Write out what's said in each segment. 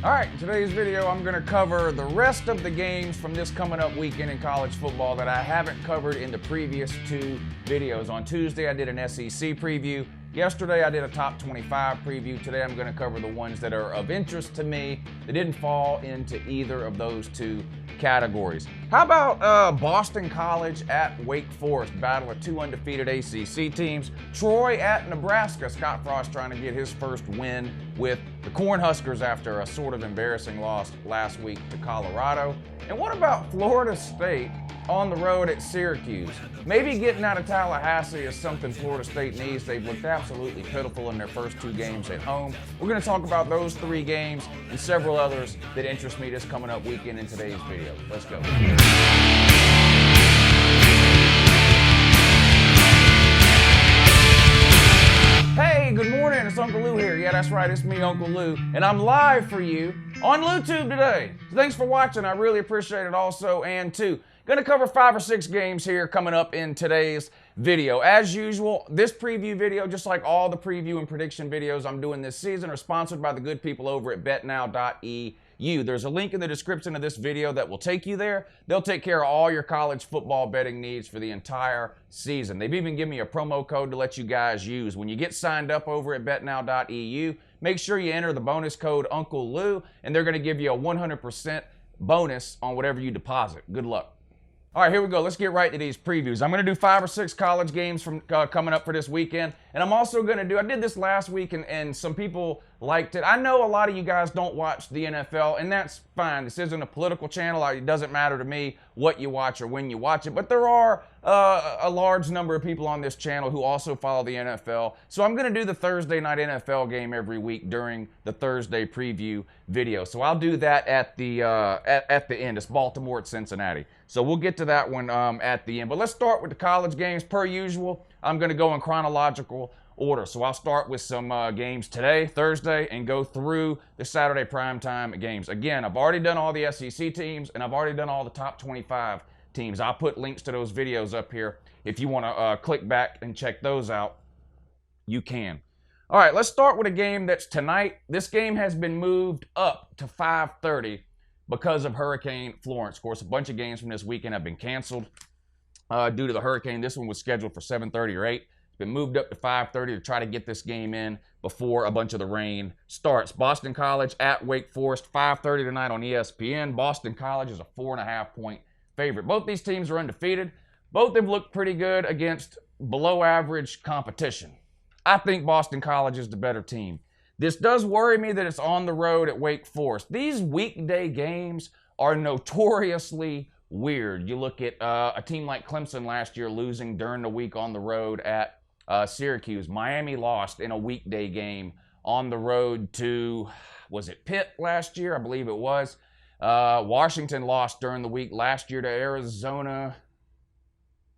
All right, in today's video, I'm going to cover the rest of the games from this coming up weekend in college football that I haven't covered in the previous two videos. On Tuesday, I did an SEC preview. Yesterday, I did a top 25 preview. Today, I'm going to cover the ones that are of interest to me that didn't fall into either of those two categories. How about Boston College at Wake Forest, battle of two undefeated ACC teams. Troy at Nebraska, Scott Frost trying to get his first win with the Cornhuskers after a sort of embarrassing loss last week to Colorado. And what about Florida State on the road at Syracuse? Maybe getting out of Tallahassee is something Florida State needs. They've looked absolutely pitiful in their first two games at home. We're going to talk about those three games and several others that interest me this coming up weekend in today's video. Let's go. Hey, good morning, it's Uncle Lou here. Yeah, that's right, it's me, Uncle Lou, and I'm live for you on LouTube today. So thanks for watching, I really appreciate it also, and too. Gonna cover 5 or 6 games here coming up in today's video. As usual, this preview video, just like all the preview and prediction videos I'm doing this season, are sponsored by the good people over at betnow.eu. There's a link in the description of this video that will take you there. They'll take care of all your college football betting needs for the entire season. They've even given me a promo code to let you guys use. When you get signed up over at betnow.eu, make sure you enter the bonus code Uncle Lou, and they're gonna give you a 100% bonus on whatever you deposit. Good luck. All right, here we go. Let's get right to these previews. I'm going to do 5 or 6 college games from coming up for this weekend. And I'm also going to do, I did this last week and some people liked it. I know a lot of you guys don't watch the NFL, and that's fine. This isn't a political channel. It doesn't matter to me what you watch or when you watch it. But there are a large number of people on this channel who also follow the NFL. So I'm going to do the Thursday night NFL game every week during the Thursday preview video. So I'll do that at the end. It's Baltimore at Cincinnati. So we'll get to that one at the end. But let's start with the college games. Per usual, I'm going to go in chronological order. So I'll start with some games today, Thursday, and go through the Saturday primetime games. Again, I've already done all the SEC teams, and I've already done all the top 25 teams. I'll put links to those videos up here. If you want to click back and check those out, you can. All right, let's start with a game that's tonight. This game has been moved up to 5:30 because of Hurricane Florence. Of course, a bunch of games from this weekend have been canceled due to the hurricane. This one was scheduled for 7:30 or 8. It's been moved up to 5:30 to try to get this game in before a bunch of the rain starts. Boston College at Wake Forest, 5:30 tonight on ESPN. Boston College is a 4.5-point favorite. Both these teams are undefeated. Both have looked pretty good against below-average competition. I think Boston College is the better team. This does worry me that it's on the road at Wake Forest. These weekday games are notoriously weird. You look at a team like Clemson last year losing during the week on the road at Syracuse. Miami lost in a weekday game on the road to, was it Pitt last year? I believe it was. Washington lost during the week last year to Arizona.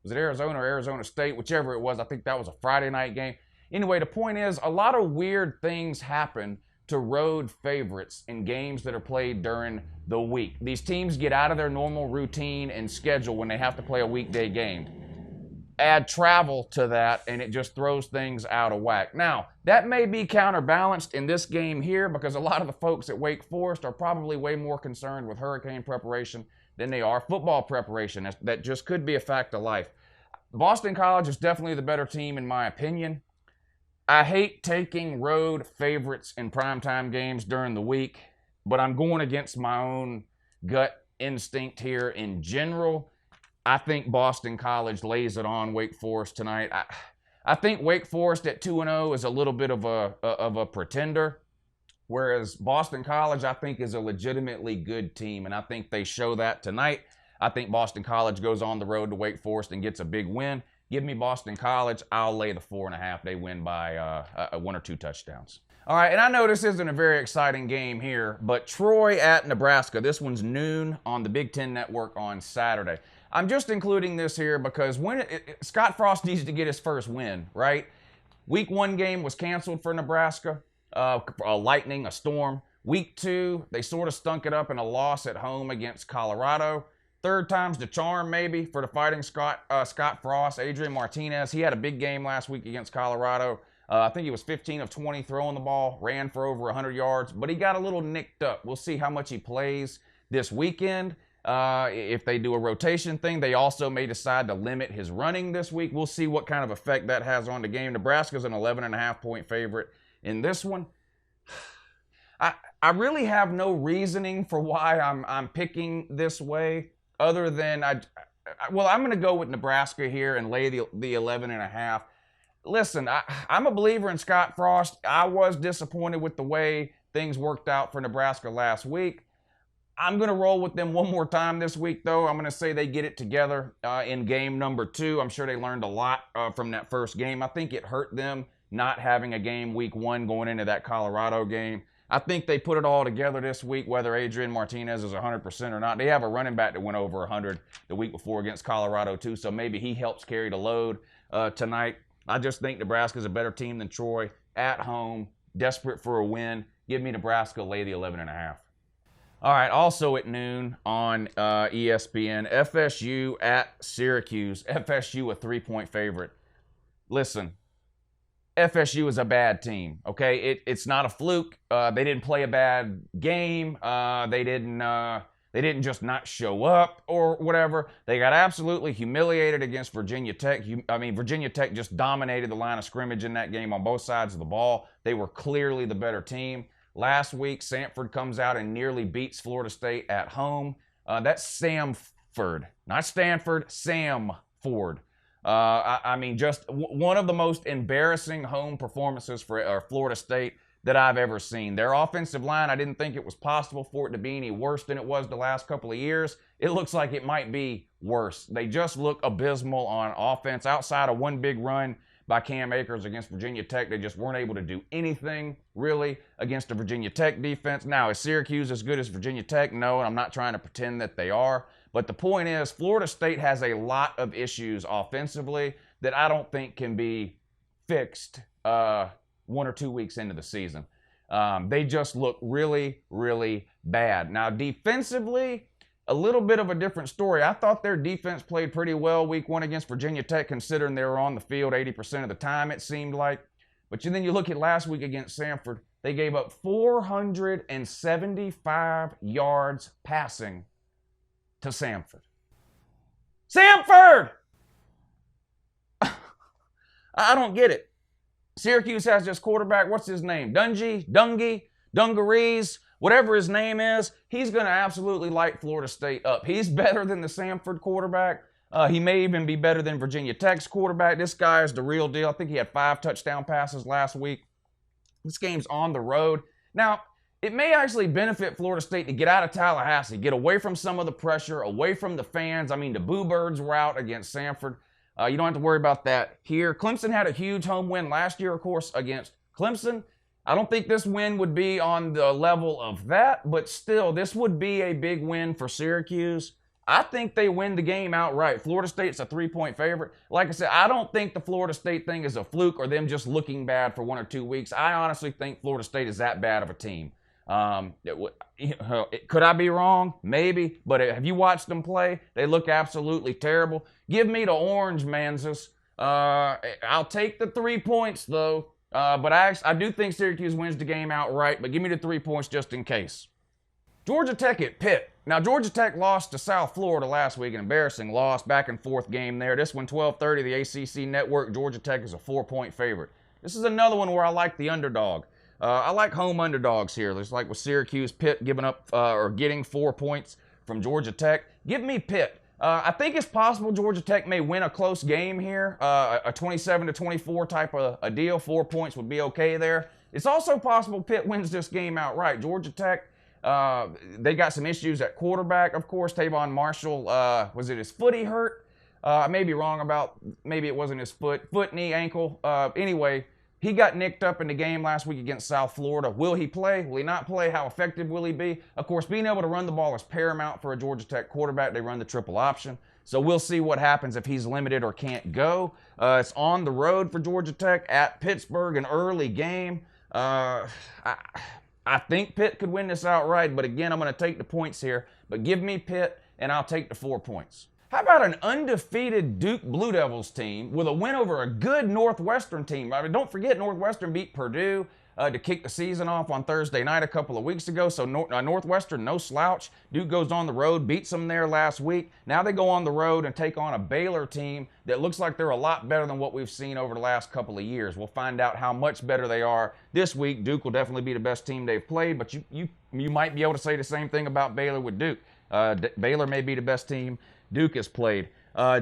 Was it Arizona or Arizona State? Whichever it was. I think that was a Friday night game. Anyway, the point is, a lot of weird things happen to road favorites in games that are played during the week. These teams get out of their normal routine and schedule when they have to play a weekday game. Add travel to that, and it just throws things out of whack. Now, that may be counterbalanced in this game here because a lot of the folks at Wake Forest are probably way more concerned with hurricane preparation than they are football preparation. That just could be a fact of life. Boston College is definitely the better team in my opinion. I hate taking road favorites in primetime games during the week, but I'm going against my own gut instinct here in general. I think Boston College lays it on Wake Forest tonight. I think Wake Forest at 2-0 is a little bit of a pretender, whereas Boston College, I think, is a legitimately good team, and I think they show that tonight. I think Boston College goes on the road to Wake Forest and gets a big win. Give me Boston College. I'll lay the 4.5. They win by 1 or 2 touchdowns. All right, and I know this isn't a very exciting game here, but Troy at Nebraska. This one's noon on the Big Ten Network on Saturday. I'm just including this here because Scott Frost needs to get his first win, right? Week 1 game was canceled for Nebraska, a lightning, a storm. Week 2, they sort of stunk it up in a loss at home against Colorado. Third time's the charm, maybe, for the Fighting Scott Frost. Adrian Martinez, he had a big game last week against Colorado. I think he was 15 of 20 throwing the ball, ran for over 100 yards, but he got a little nicked up. We'll see how much he plays this weekend. If they do a rotation thing, they also may decide to limit his running this week. We'll see what kind of effect that has on the game. Nebraska's an 11.5-point favorite in this one. I really have no reasoning for why I'm picking this way other than I'm going to go with Nebraska here and lay the 11.5. Listen, I'm a believer in Scott Frost. I was disappointed with the way things worked out for Nebraska last week. I'm going to roll with them one more time this week, though. I'm going to say they get it together in game number 2. I'm sure they learned a lot from that first game. I think it hurt them not having a game week 1 going into that Colorado game. I think they put it all together this week, whether Adrian Martinez is 100% or not. They have a running back that went over 100 the week before against Colorado, too, so maybe he helps carry the load tonight. I just think Nebraska's a better team than Troy at home, desperate for a win. Give me Nebraska, lay the 11.5. All right, also at noon on ESPN, FSU at Syracuse. FSU a 3-point favorite. Listen, FSU is a bad team, okay? It's not a fluke. They didn't play a bad game. They didn't just not show up or whatever. They got absolutely humiliated against Virginia Tech. Virginia Tech just dominated the line of scrimmage in that game on both sides of the ball. They were clearly the better team. Last week, Samford comes out and nearly beats Florida State at home. That's Samford, not Stanford, Samford. Just one of the most embarrassing home performances for Florida State that I've ever seen. Their offensive line, I didn't think it was possible for it to be any worse than it was the last couple of years. It looks like it might be worse. They just look abysmal on offense. Outside of one big run by Cam Akers against Virginia Tech, they just weren't able to do anything, really, against the Virginia Tech defense. Now, is Syracuse as good as Virginia Tech? No, and I'm not trying to pretend that they are. But the point is, Florida State has a lot of issues offensively that I don't think can be fixed 1 or 2 weeks into the season. They just look really, really bad. Now, defensively, a little bit of a different story. I thought their defense played pretty well week 1 against Virginia Tech, considering they were on the field 80% of the time, it seemed like. But then you look at last week against Samford, they gave up 475 yards passing to Samford. Samford! I don't get it. Syracuse has this quarterback, what's his name? Dungarees, whatever his name is, he's going to absolutely light Florida State up. He's better than the Samford quarterback. He may even be better than Virginia Tech's quarterback. This guy is the real deal. I think he had 5 touchdown passes last week. This game's on the road. Now, it may actually benefit Florida State to get out of Tallahassee, get away from some of the pressure, away from the fans. The Boo Birds were out against Samford. You don't have to worry about that here. Clemson had a huge home win last year, of course, against Clemson. I don't think this win would be on the level of that, but still, this would be a big win for Syracuse. I think they win the game outright. Florida State's a 3-point favorite. Like I said, I don't think the Florida State thing is a fluke or them just looking bad for 1 or 2 weeks. I honestly think Florida State is that bad of a team. Could I be wrong? Maybe. But have you watched them play? They look absolutely terrible. Give me the orange, Manzus. I'll take the 3 points, though. But I do think Syracuse wins the game outright, but give me the 3 points just in case. Georgia Tech at Pitt. Now, Georgia Tech lost to South Florida last week, an embarrassing loss, back and forth game there. This one, 12:30, the ACC Network. Georgia Tech is a 4-point favorite. This is another one where I like the underdog. I like home underdogs here. There's like with Syracuse, Pitt giving up or getting 4 points from Georgia Tech. Give me Pitt. I think it's possible Georgia Tech may win a close game here, a 27-24 type of a deal. 4 points would be okay there. It's also possible Pitt wins this game outright. Georgia Tech, they got some issues at quarterback. Of course, Tavon Marshall, was it his foot he hurt? I may be wrong about, maybe it wasn't his foot, knee, ankle. Anyway, he got nicked up in the game last week against South Florida. Will he play? Will he not play? How effective will he be? Of course, being able to run the ball is paramount for a Georgia Tech quarterback. They run the triple option. So we'll see what happens if he's limited or can't go. It's on the road for Georgia Tech at Pittsburgh, an early game. I think Pitt could win this outright, but again, I'm going to take the points here. But give me Pitt, and I'll take the 4 points. How about an undefeated Duke Blue Devils team with a win over a good Northwestern team? I mean, don't forget Northwestern beat Purdue to kick the season off on Thursday night a couple of weeks ago. So Northwestern, no slouch. Duke goes on the road, beats them there last week. Now they go on the road and take on a Baylor team that looks like they're a lot better than what we've seen over the last couple of years. We'll find out how much better they are this week. Duke will definitely be the best team they've played, but you might be able to say the same thing about Baylor with Duke. Baylor may be the best team Duke has played.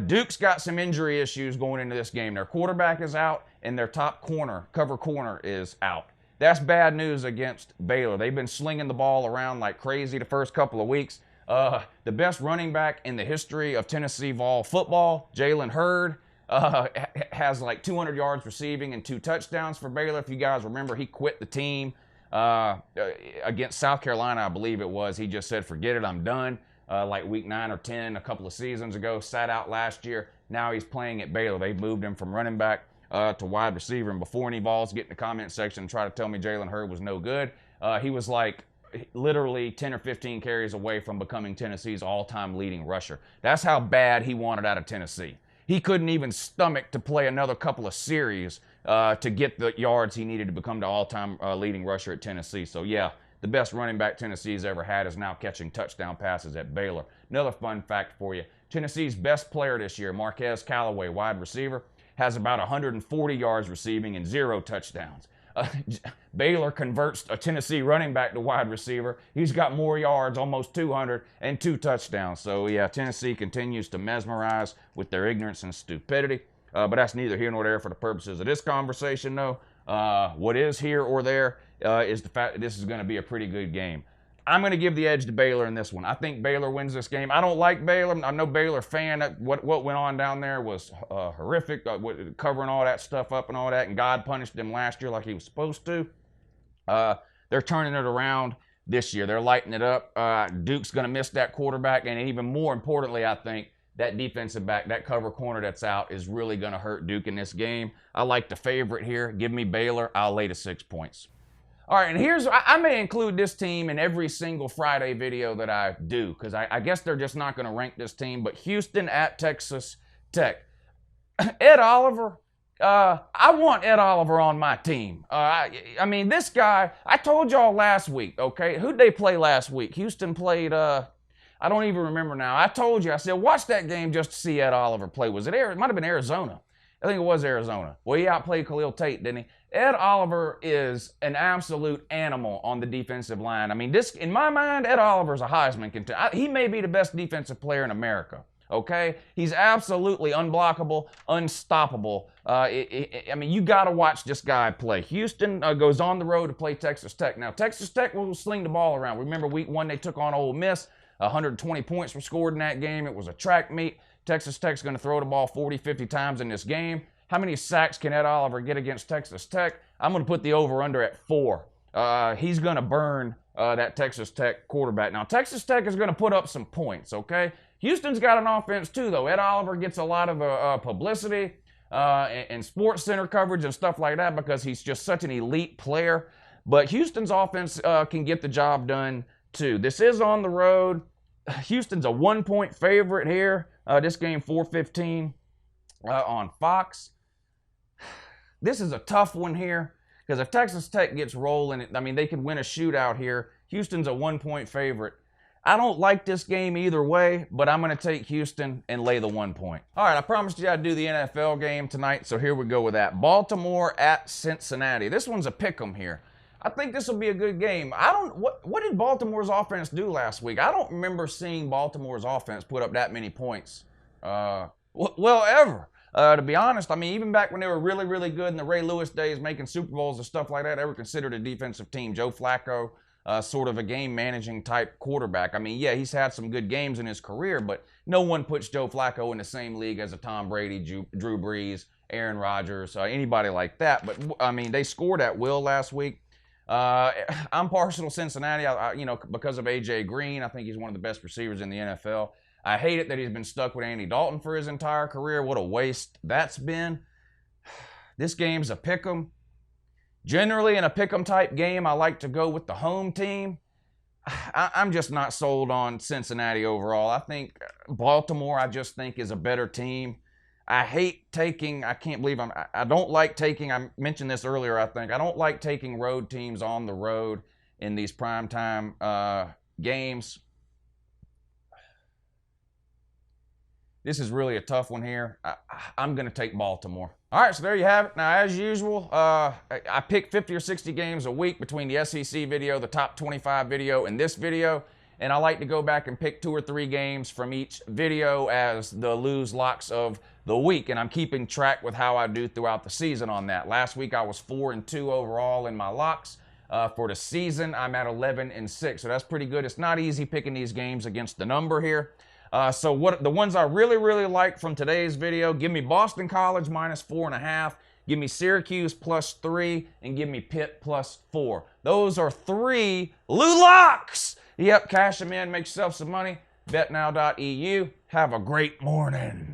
Duke's got some injury issues going into this game. Their quarterback is out, and their top cover corner is out. That's bad news against Baylor. They've been slinging the ball around like crazy the first couple of weeks. The best running back in the history of Tennessee Vol football, Jalen Hurd, has like 200 yards receiving and 2 touchdowns for Baylor. If you guys remember, he quit the team against South Carolina, I believe it was. He just said, forget it, I'm done. Like week 9 or 10 a couple of seasons ago, sat out last year. Now he's playing at Baylor. They've moved him from running back to wide receiver. And before any balls get in the comment section and try to tell me Jalen Hurd was no good, he was like literally 10 or 15 carries away from becoming Tennessee's all-time leading rusher. That's how bad he wanted out of Tennessee. He couldn't even stomach to play another couple of series to get the yards he needed to become the all-time leading rusher at Tennessee. So yeah, the best running back Tennessee's ever had is now catching touchdown passes at Baylor. Another fun fact for you, Tennessee's best player this year, Marquez Callaway, wide receiver, has about 140 yards receiving and 0 touchdowns. Baylor converts a Tennessee running back to wide receiver. He's got more yards, almost 200, and 2 touchdowns. So yeah, Tennessee continues to mesmerize with their ignorance and stupidity. But that's neither here nor there for the purposes of this conversation, though. What is here or there is the fact that this is going to be a pretty good game. I'm going to give the edge to Baylor in this one. I think Baylor wins this game. I don't like Baylor. I'm no Baylor fan. What went on down there was horrific, covering all that stuff up and all that, and God punished them last year like he was supposed to. They're turning it around this year. They're lighting it up. Duke's going to miss that quarterback, and even more importantly, I think, that defensive back, that cover corner that's out is really going to hurt Duke in this game. I like the favorite here. Give me Baylor. I'll lay the 6 points. All right, and I may include this team in every single Friday video that I do because I guess they're just not going to rank this team, but Houston at Texas Tech. Ed Oliver, I want Ed Oliver on my team. I mean, this guy, I told y'all last week, okay? Who'd they play last week? Houston played, I don't even remember now. I told you, I said, watch that game just to see Ed Oliver play. It might have been Arizona. I think it was Arizona. Well, he outplayed Khalil Tate, didn't he? Ed Oliver is an absolute animal on the defensive line. I mean, in my mind, Ed Oliver's a Heisman contender. He may be the best defensive player in America, okay? He's absolutely unblockable, unstoppable. I mean, you got to watch this guy play. Houston goes on the road to play Texas Tech. Now, Texas Tech will sling the ball around. Remember week 1 they took on Ole Miss. 120 points were scored in that game. It was a track meet. Texas Tech's going to throw the ball 40, 50 times in this game. How many sacks can Ed Oliver get against Texas Tech? I'm going to put the over-under at 4. He's going to burn that Texas Tech quarterback. Now, Texas Tech is going to put up some points, okay? Houston's got an offense, too, though. Ed Oliver gets a lot of publicity and sports center coverage and stuff like that because he's just such an elite player. But Houston's offense can get the job done, too. This is on the road. Houston's a 1-point favorite here. This game, 4:15 on Fox. This is a tough one here because if Texas Tech gets rolling, I mean, they could win a shootout here. Houston's a 1-point favorite. I don't like this game either way, but I'm going to take Houston and lay the 1 point. All right, I promised you I'd do the NFL game tonight, so here we go with that. Baltimore at Cincinnati. This one's a pick'em here. I think this will be a good game. What did Baltimore's offense do last week? I don't remember seeing Baltimore's offense put up that many points. Ever. To be honest, I mean, even back when they were really, really good in the Ray Lewis days, making Super Bowls and stuff like that, they were considered a defensive team. Joe Flacco, sort of a game-managing type quarterback. I mean, yeah, he's had some good games in his career, but no one puts Joe Flacco in the same league as a Tom Brady, Drew Brees, Aaron Rodgers, anybody like that. But, I mean, they scored at will last week. I'm partial to Cincinnati, because of A.J. Green. I think he's one of the best receivers in the NFL. I hate it that he's been stuck with Andy Dalton for his entire career. What a waste that's been. This game's a pick'em. Generally, in a pick'em type game, I like to go with the home team. I'm just not sold on Cincinnati overall. I think Baltimore, I just think, is a better team. I hate taking, I can't believe I don't like taking, I mentioned this earlier, I think. I don't like taking road teams on the road in these primetime games. This is really a tough one here. I'm going to take Baltimore. All right, so there you have it. Now, as usual, I pick 50 or 60 games a week between the SEC video, the top 25 video, and this video. And I like to go back and pick 2 or 3 games from each video as the lose locks of the week. And I'm keeping track with how I do throughout the season on that. Last week, I was 4-2 overall in my locks. For the season, I'm at 11-6. So that's pretty good. It's not easy picking these games against the number here. So what the ones I really like from today's video, give me Boston College -4.5, give me Syracuse +3, and give me Pitt +4. Those are 3 Lou locks. Yep, cash them in, make yourself some money. BetNow.eu. Have a great morning.